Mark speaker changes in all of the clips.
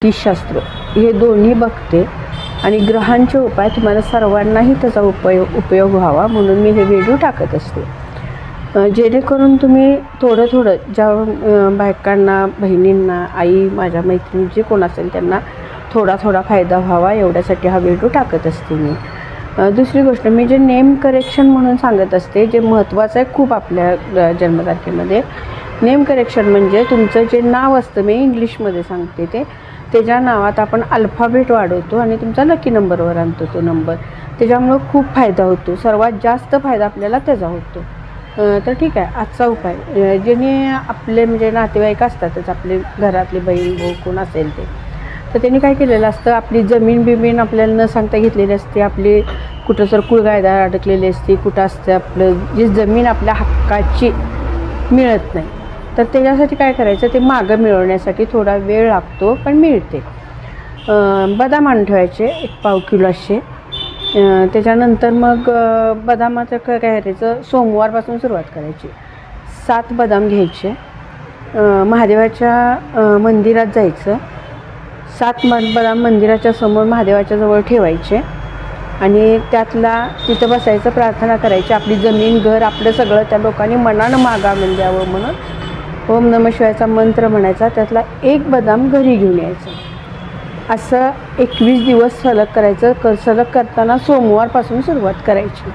Speaker 1: ज्योतिषशास्त्र हे दोन्ही बघते आणि ग्रहांचे उपाय तुम्हाला सर्वांनाही त्याचा उपयोग व्हावा म्हणून मी हे व्हिडिओ टाकत असते, जेणेकरून तुम्ही थोडं ज्या बायकांना, बहिणींना, आई, माझ्या मैत्रिणी जे कोण असेल त्यांना थोडा फायदा व्हावा एवढ्यासाठी हा व्हिडिओ टाकत असते मी. दुसरी गोष्ट, मी जे नेम करेक्शन म्हणून सांगत असते, जे महत्त्वाचं आहे खूप आपल्या जन्मतारखेमध्ये. नेम करेक्शन म्हणजे तुमचं जे नाव असतं, मी इंग्लिशमध्ये सांगते त्याच्या नावात आपण अल्फाबेट वाढवतो आणि तुमचा लकी नंबरवर आणतो तो नंबर. त्याच्यामुळं खूप फायदा होतो, सर्वात जास्त फायदा आपल्याला त्याचा होतो. तर ठीक आहे, आजचा उपाय ज्याने आपले म्हणजे नातेवाईक असतातच, आपले घरातले बहीण भाऊ कोण असेल ते, तर त्यांनी काय केलेलं असतं, आपली जमीन आपल्याला न सांगता घेतलेली असते, आपली कुठं जर कुळगायदार अडकलेली असते, कुठं असते आपलं जी जमीन आपल्या हक्काची मिळत नाही, तर त्याच्यासाठी काय करायचं, ते मागं मिळवण्यासाठी थोडा वेळ लागतो पण मिळते. बदाम आणून ठेवायचे 1 पाव किलो असे. त्याच्यानंतर मग बदामाचं काय करायचं, सोमवारपासून सुरुवात करायची. 7 बदाम घ्यायचे, महादेवाच्या मंदिरात जायचं, 7 बदाम मंदिराच्या समोर महादेवाच्या जवळ ठेवायचे आणि तिथं बसायचं, प्रार्थना करायची, आपली जमीन, घर, आपलं सगळं त्या लोकांनी मनानं मागावून द्यावं म्हणून ओम नमः शिवायचा मंत्र म्हणायचा. त्यातला 1 बदाम घरी घेऊन यायचं. असं 21 दिवस सलग करायचं. सलग करताना सोमवारपासून सुरुवात करायची.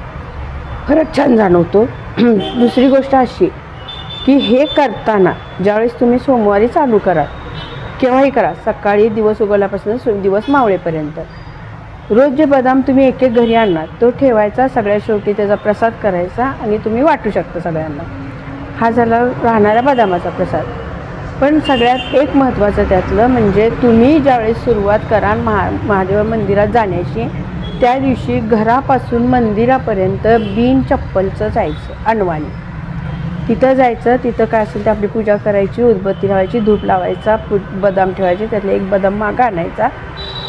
Speaker 1: फरक छान जाणवतो. दुसरी गोष्ट अशी की हे करताना ज्यावेळेस तुम्ही सोमवारी चालू कराल, केव्हाही करा, सकाळी दिवस उगवल्यापासून दिवस मावळेपर्यंत, रोज जे बदाम तुम्ही एक घरी आणणार तो ठेवायचा, सगळ्या शेवटी त्याचा प्रसाद करायचा आणि तुम्ही वाटू शकता सगळ्यांना. हा झाला राहणाऱ्या बदामाचा प्रसाद. पण सगळ्यात एक महत्त्वाचं त्यातलं म्हणजे तुम्ही ज्यावेळेस सुरुवात कराल महादेव मंदिरात जाण्याची, त्या दिवशी घरापासून मंदिरापर्यंत बिन चप्पलचं जायचं, अनवाणी तिथं जायचं. तिथं काय असेल ते आपली पूजा करायची, उदबत्ती लावायची, धूप लावायचा, बदाम ठेवायचे, त्यातले 1 बदाम मागं आणायचा.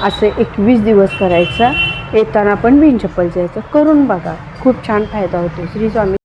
Speaker 1: असे 21 दिवस करायचा. येताना पण बिन चप्पल जायचं. करून बघा, खूप छान फायदा होतो. श्री स्वामी